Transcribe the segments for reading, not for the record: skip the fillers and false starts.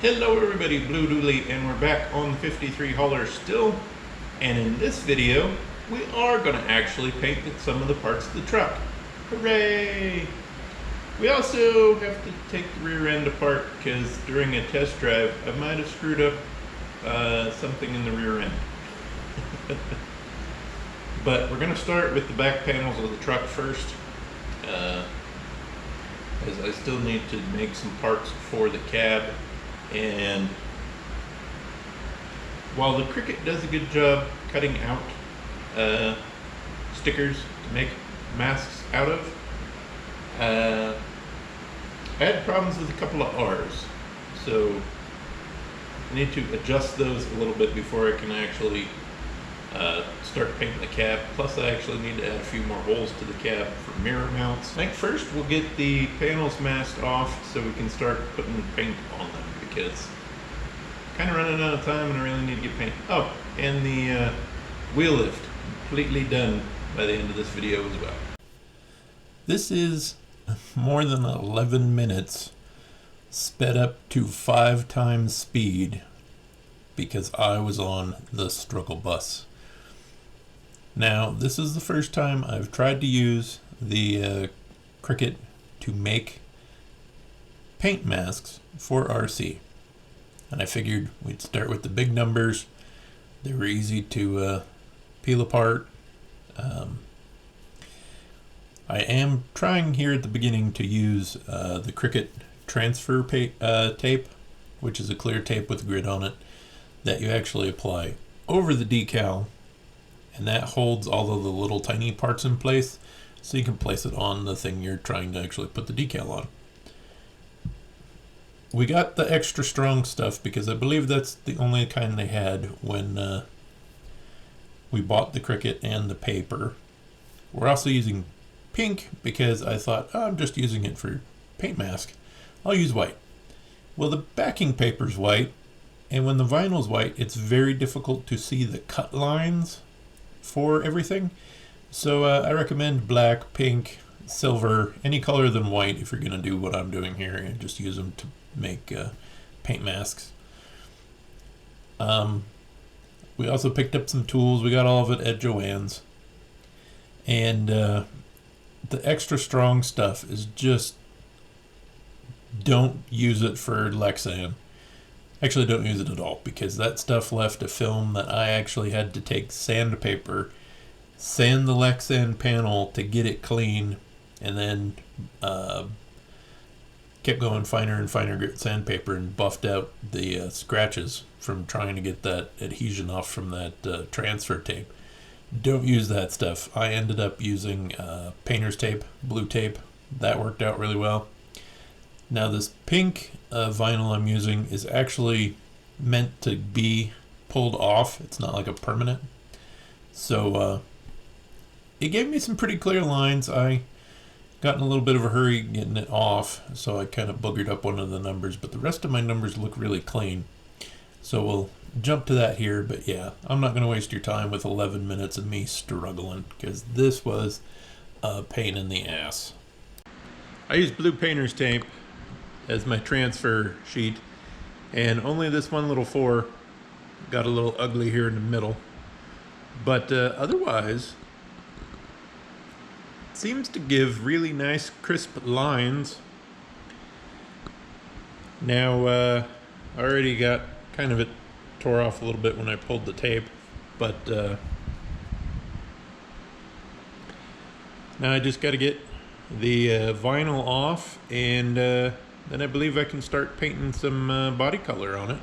Hello everybody, Blue Dooley, and we're back on the 53 hauler still. And in this video, we are going to actually paint some of the parts of the truck. Hooray! We also have to take the rear end apart because during a test drive, I might have screwed up something in the rear end. But we're going to start with the back panels of the truck first, as I still need to make some parts for the cab. And while the Cricut does a good job cutting out stickers to make masks out of, I had problems with a couple of R's, so I need to adjust those a little bit before I can actually start painting the cab. Plus I actually need to add a few more holes to the cab for mirror mounts. I think first we'll get the panels masked off so we can start putting paint on them, because I'm kind of running out of time and I really need to get paint. Oh, and the wheel lift completely done by the end of this video as well. This is more than 11 minutes sped up to 5 times speed because I was on the struggle bus. Now, this is the first time I've tried to use the Cricut to make paint masks for RC. And I figured we'd start with the big numbers. They were easy to peel apart. I am trying here at the beginning to use the Cricut transfer tape, which is a clear tape with a grid on it that you actually apply over the decal, and that holds all of the little tiny parts in place so you can place it on the thing you're trying to actually put the decal on. We got the extra strong stuff because I believe that's the only kind they had when we bought the Cricut and the paper. We're also using pink because I thought, oh, I'm just using it for paint mask, I'll use white. Well, the backing paper's white, and when the vinyl's white, it's very difficult to see the cut lines for everything. So I recommend black, pink, silver, any color than white if you're going to do what I'm doing here, and just use them to make paint masks. We also picked up some tools. We got all of it at Joann's. And the extra strong stuff is just, don't use it for Lexan. Actually, don't use it at all, because that stuff left a film that I actually had to take sandpaper, sand the Lexan panel to get it clean, and then kept going finer and finer grit sandpaper and buffed out the scratches from trying to get that adhesion off from that transfer tape. Don't use that stuff. I ended up using painter's tape, blue tape. That worked out really well. Now this pink vinyl I'm using is actually meant to be pulled off. It's not like a permanent. So it gave me some pretty clear lines. I got in a little bit of a hurry getting it off, so I kind of boogered up one of the numbers, but the rest of my numbers look really clean. So we'll jump to that here, but yeah, I'm not going to waste your time with 11 minutes of me struggling, because this was a pain in the ass. I used blue painter's tape as my transfer sheet, and only this one little 4 got a little ugly here in the middle, but otherwise seems to give really nice crisp lines. Now I already got kind of it tore off a little bit when I pulled the tape, but now I just got to get the vinyl off, and then I believe I can start painting some body color on it.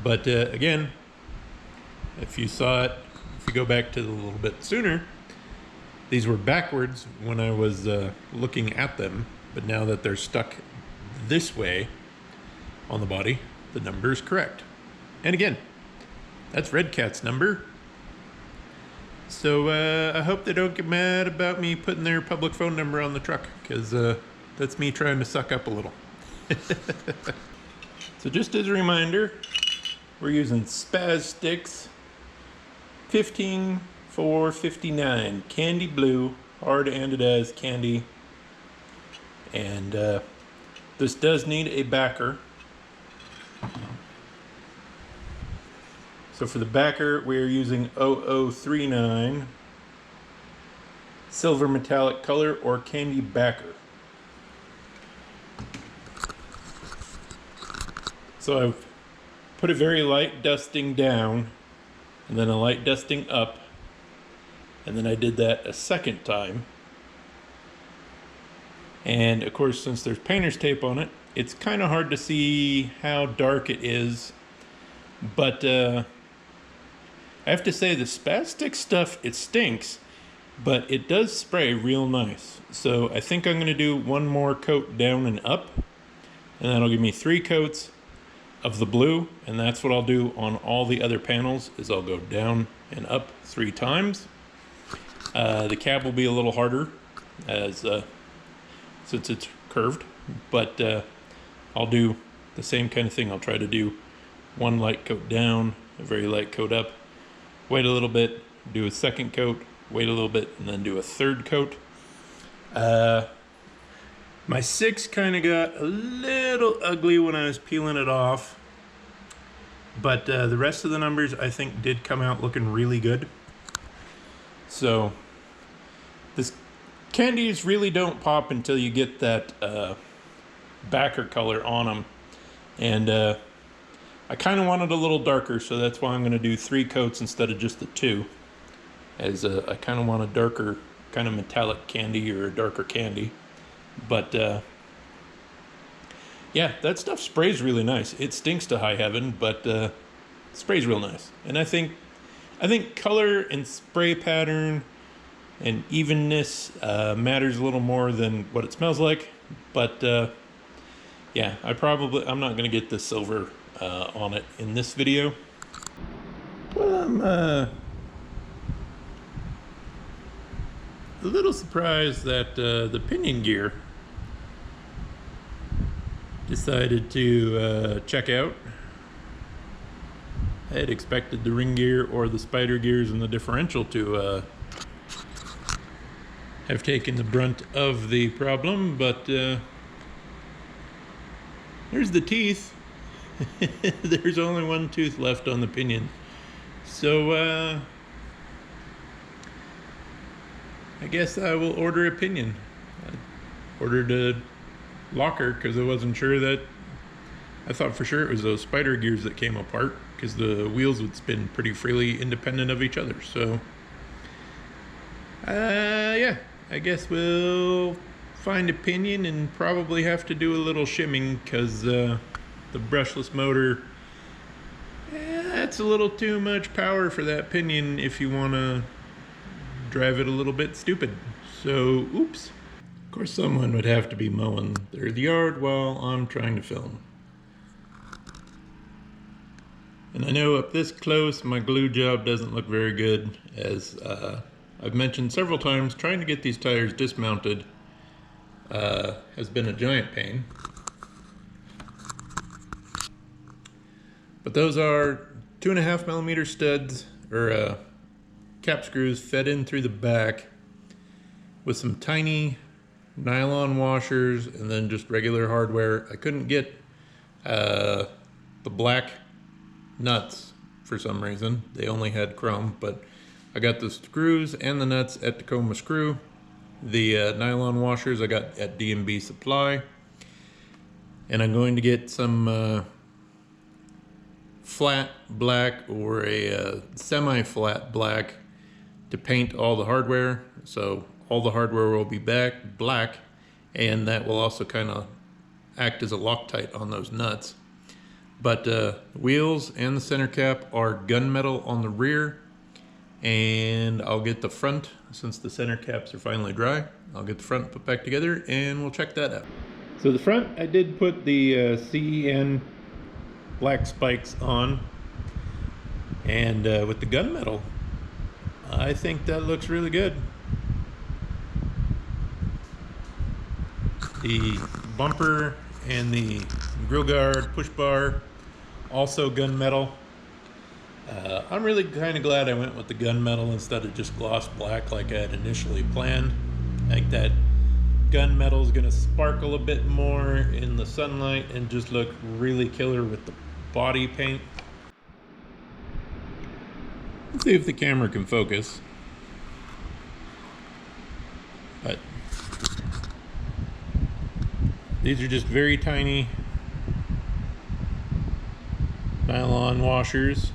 But again, if you saw it, if you go back to a little bit sooner, these were backwards when I was looking at them, but now that they're stuck this way on the body, the number is correct. And again, that's Red Cat's number. So I hope they don't get mad about me putting their public phone number on the truck, because that's me trying to suck up a little. So just as a reminder, we're using Spaz Sticks 15459 candy blue, hard anodized candy, and This does need a backer, So for the backer, we are using 0039 silver metallic color or candy backer. So I've put a very light dusting down and then a light dusting up, and then I did that a second time. And of course, since there's painter's tape on it, it's kind of hard to see how dark it is, but I have to say the spastic stuff, it stinks, but it does spray real nice. So I think I'm going to do one more coat down and up, and that'll give me 3 coats of the blue, and that's what I'll do on all the other panels, is I'll go down and up 3 times. The cab will be a little harder as since it's curved, but I'll do the same kind of thing. I'll try to do one light coat down, a very light coat up, wait a little bit, do a second coat, wait a little bit, and then do a third coat. My 6 kind of got a little ugly when I was peeling it off, but the rest of the numbers I think did come out looking really good. So this candies really don't pop until you get that backer color on them, and I kind of want it a little darker, so that's why I'm going to do 3 coats instead of just the 2, as I kind of want a darker kind of metallic candy or a darker candy. But yeah, that stuff sprays really nice. It stinks to high heaven, but it sprays real nice. And I think color and spray pattern and evenness matters a little more than what it smells like. But yeah, I'm not gonna get the silver on it in this video. Well, I'm a little surprised that the pinion gear decided to check out. I had expected the ring gear or the spider gears and the differential to have taken the brunt of the problem, but there's the teeth. There's only one tooth left on the pinion. So I guess I will order a pinion. I ordered a locker because I wasn't sure that, I thought for sure it was those spider gears that came apart, because the wheels would spin pretty freely independent of each other. So yeah, I guess we'll find a pinion and probably have to do a little shimming, because the brushless motor, that's a little too much power for that pinion if you want to drive it a little bit stupid. So oops. Of course, someone would have to be mowing their yard while I'm trying to film. And I know up this close, my glue job doesn't look very good, as I've mentioned several times, trying to get these tires dismounted has been a giant pain. But those are 2.5mm studs, or cap screws fed in through the back with some tiny nylon washers and then just regular hardware. I couldn't get the black nuts for some reason. They only had chrome, but I got the screws and the nuts at Tacoma Screw. The nylon washers I got at D&B Supply. And I'm going to get some flat black or a semi-flat black to paint all the hardware. So all the hardware will be black, and that will also kind of act as a Loctite on those nuts. But the wheels and the center cap are gunmetal on the rear, and I'll get the front, since the center caps are finally dry, I'll get the front put back together and we'll check that out. So the front, I did put the CEN black spikes on, and with the gunmetal, I think that looks really good. The bumper and the grill guard push bar, also gunmetal. I'm really kind of glad I went with the gunmetal instead of just gloss black like I had initially planned. I think that gunmetal is going to sparkle a bit more in the sunlight and just look really killer with the body paint. Let's see if the camera can focus. But these are just very tiny nylon washers.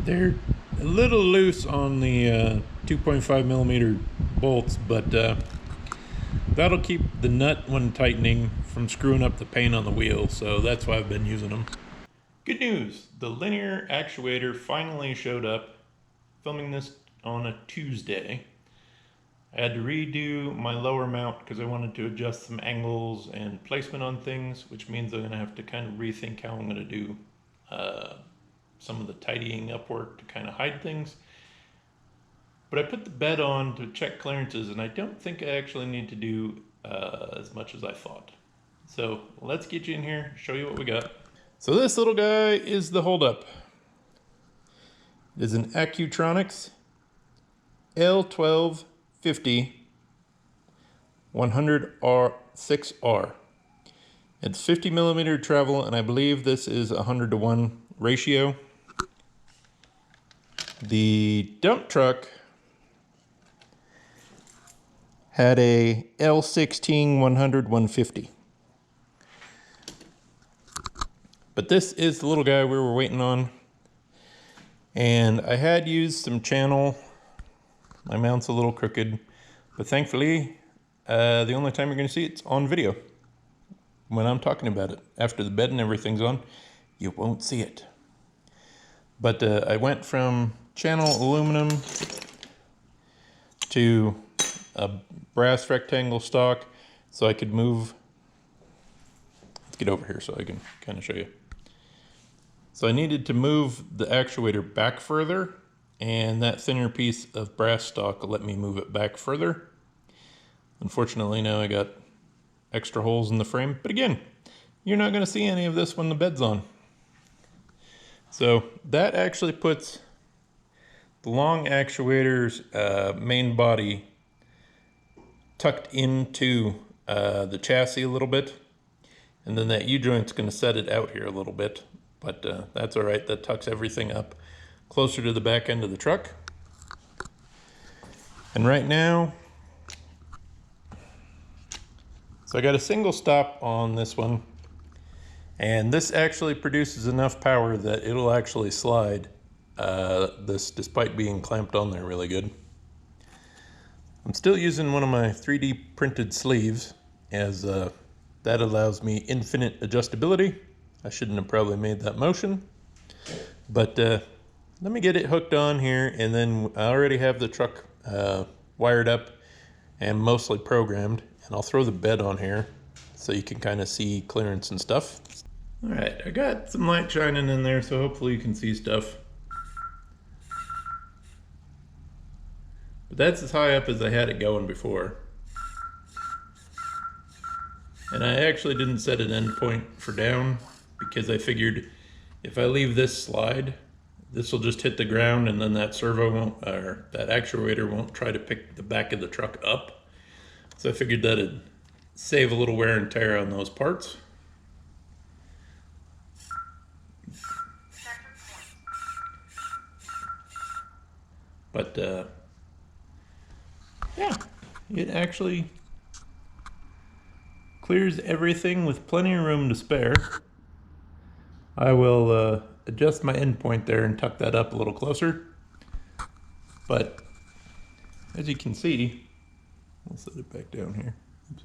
They're a little loose on the 2.5 millimeter bolts, but that'll keep the nut when tightening from screwing up the paint on the wheel, so that's why I've been using them. Good news, the linear actuator finally showed up. Filming this on a Tuesday. I had to redo my lower mount because I wanted to adjust some angles and placement on things, which means I'm going to have to kind of rethink how I'm going to do some of the tidying up work to kind of hide things. But I put the bed on to check clearances, and I don't think I actually need to do as much as I thought. So let's get you in here, show you what we got. So this little guy is the holdup. It is an Accutronics L1250 100R6R. It's 50 millimeter travel, and I believe this is 100-to-1 ratio. The dump truck had a L16 100-150. But this is the little guy we were waiting on. And I had used some channel. My mount's a little crooked, but thankfully, the only time you're going to see it's on video. When I'm talking about it. After the bed and everything's on, you won't see it. But I went from channel aluminum to a brass rectangle stock so I could move. Let's get over here so I can kind of show you. So I needed to move the actuator back further, and that thinner piece of brass stock let me move it back further. Unfortunately, now I got extra holes in the frame, but again, you're not going to see any of this when the bed's on. So that actually puts the long actuator's main body tucked into the chassis a little bit, and then that U-joint's going to set it out here a little bit. But that's all right. That tucks everything up closer to the back end of the truck. And right now, so I got a single stop on this one. And this actually produces enough power that it'll actually slide this despite being clamped on there really good. I'm still using one of my 3D printed sleeves, as that allows me infinite adjustability. I shouldn't have probably made that motion, but let me get it hooked on here, and then I already have the truck wired up and mostly programmed, and I'll throw the bed on here so you can kind of see clearance and stuff. All right, I got some light shining in there, so hopefully you can see stuff. But that's as high up as I had it going before. And I actually didn't set an end point for down, because I figured if I leave this slide, this will just hit the ground, and then that servo won't, or that actuator won't try to pick the back of the truck up. So I figured that'd save a little wear and tear on those parts. But yeah, it actually clears everything with plenty of room to spare. I will adjust my endpoint there and tuck that up a little closer. But as you can see, I'll set it back down here. Oops.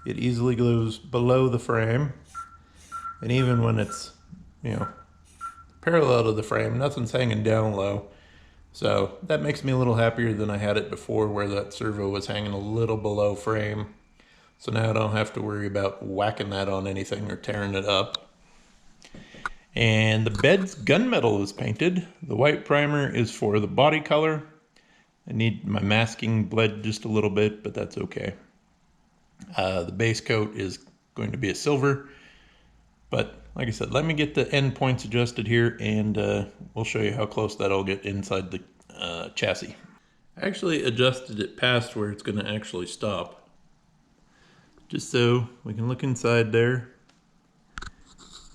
It easily goes below the frame, and even when it's, parallel to the frame, nothing's hanging down low. So that makes me a little happier than I had it before, where that servo was hanging a little below frame. So now I don't have to worry about whacking that on anything or tearing it up. And the bed's gunmetal is painted. The white primer is for the body color. I need my masking bled just a little bit, but that's okay. The base coat is going to be a silver. But like I said, let me get the end points adjusted here, and we'll show you how close that'll get inside chassis. I actually adjusted it past where it's going to actually stop, just so we can look inside there.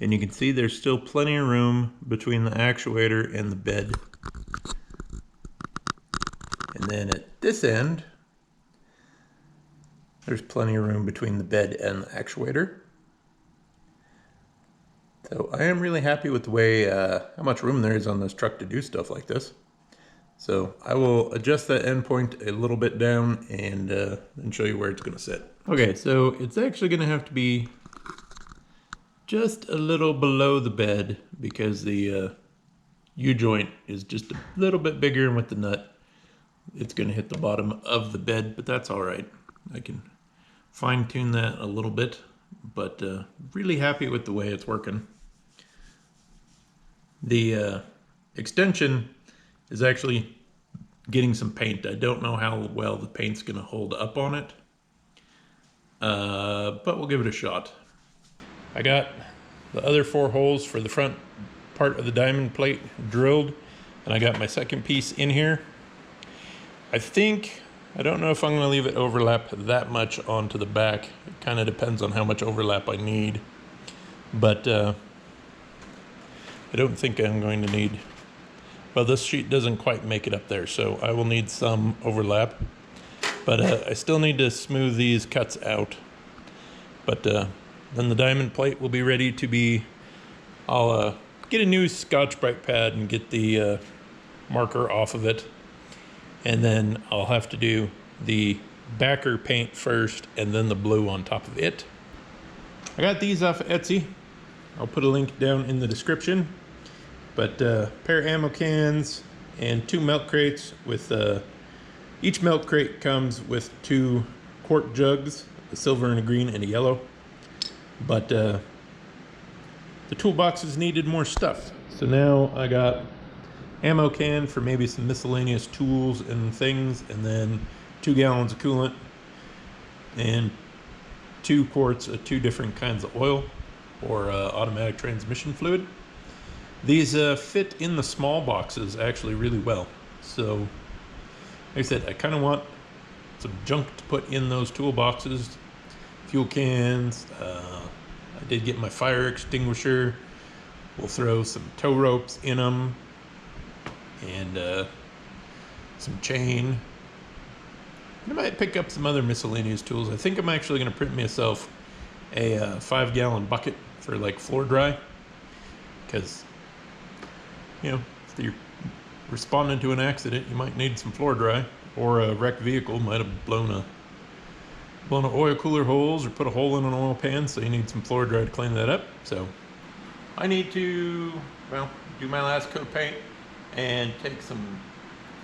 And you can see there's still plenty of room between the actuator and the bed. And then at this end, there's plenty of room between the bed and the actuator. So I am really happy with the way, how much room there is on this truck to do stuff like this. So I will adjust that endpoint a little bit down and then show you where it's going to sit. Okay, so it's actually going to have to be just a little below the bed because the U-joint is just a little bit bigger, and with the nut, it's going to hit the bottom of the bed, but that's all right. I can fine tune that a little bit, but really happy with the way it's working. The extension is actually getting some paint. I don't know how well the paint's going to hold up on it, but we'll give it a shot. I got the other 4 holes for the front part of the diamond plate drilled, and I got my second piece in here. I don't know if I'm going to leave it overlap that much onto the back. It kind of depends on how much overlap I need, but I don't think I'm going to need, well, this sheet doesn't quite make it up there, so I will need some overlap, but I still need to smooth these cuts out. But then the diamond plate will be ready to be, I'll get a new Scotch-Brite pad and get the marker off of it. And then I'll have to do the backer paint first and then the blue on top of it. I got these off of Etsy. I'll put a link down in the description. But pair of ammo cans and 2 milk crates with, each milk crate comes with 2 quart jugs, a silver and a green and a yellow. But the toolboxes needed more stuff. So now I got ammo can for maybe some miscellaneous tools and things, and then 2 gallons of coolant and 2 quarts of 2 different kinds of oil or automatic transmission fluid. These fit in the small boxes actually really well. So like I said, I kind of want some junk to put in those toolboxes. Fuel cans, I did get my fire extinguisher. We'll throw some tow ropes in them and some chain. I might pick up some other miscellaneous tools. I think I'm actually going to print myself a 5-gallon bucket for like floor dry, because you know, if you're responding to an accident, you might need some floor dry, or a wrecked vehicle might have blown an oil cooler holes or put a hole in an oil pan, so you need some floor dry to clean that up. So I need to, well, do my last coat paint and take some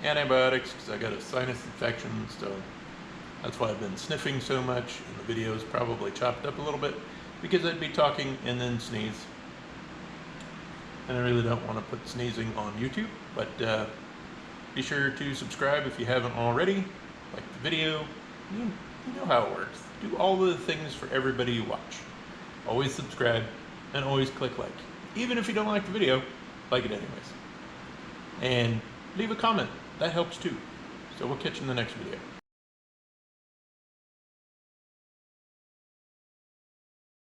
antibiotics because I got a sinus infection, so that's why I've been sniffing so much, and the video is probably chopped up a little bit because I'd be talking and then sneeze, and I really don't want to put sneezing on YouTube. But be sure to subscribe if you haven't already, like the video. You know how it works. Do all the things for everybody you watch. Always subscribe and always click like. Even if you don't like the video, like it anyways. And leave a comment. That helps too. So we'll catch you in the next video.